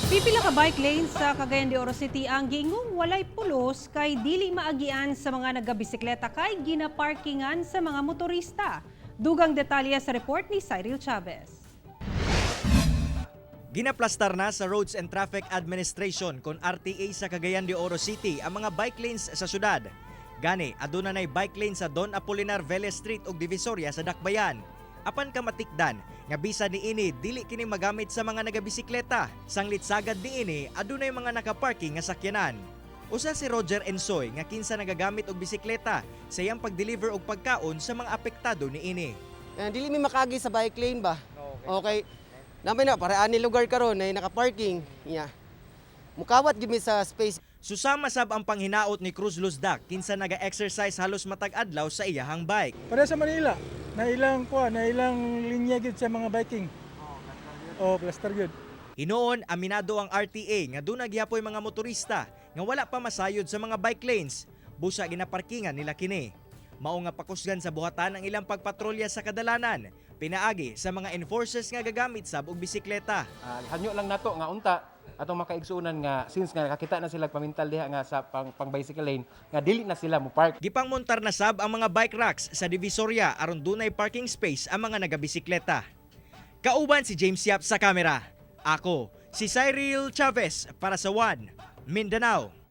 Pipila ka bike lanes sa Cagayan de Oro City ang giingong walay pulos kay dili maagian sa mga naga-bisikleta kay gina-parkingan sa mga motorista. Dugang detalye sa report ni Cyril Chavez. Ginaplastar na sa Roads and Traffic Administration kon RTA sa Cagayan de Oro City ang mga bike lanes sa syudad. Gani, aduna nay bike lane sa Don Apolinar Vélez Street ug Divisoria sa Dakbayan. Apan ka matikdan nga bisa niini dili kini magamit sa mga nagabisikleta. Sanglit sagad niini adunay mga nakaparking nga sakyanan. Usa si Roger Ensoy nga kinsa nagagamit og bisikleta sa iyang pag-deliver og pagkaon sa mga apektado niini. Dili mi makagi sa bike lane ba? Okay. Namay na para ani lugar karon na naka-parking. Yeah. Mukawat gid mi sa space. Susama sab ang panghinaot ni Cruz Luzdak kinsa naga-exercise halos matag adlaw sa iyahang bike. Para sa Manila, na ilang linya gid sa mga biking. Plaster gid. Hinoon aminado ang RTA nga dunay gihapon mga motorista nga wala pa masayod sa mga bike lanes. Busa ginaparkingan nila kini. Mao nga pakusgan sa buhatan ang ilang pagpatrolya sa kadalanan. Pinaagi sa mga enforcers nga gagamit sab og bisikleta. Hanyo lang nato nga unta atong makaigsuunan nga since nga nakakita na sila pamintal diha nga sa pang bicycle lane nga dili na sila mo park. Gipangmontar na sab ang mga bike racks sa Divisoria aron dunay parking space ang mga nagabisikleta. Kauban si James Yap sa kamera. Ako si Cyril Chavez para sa One Mindanao.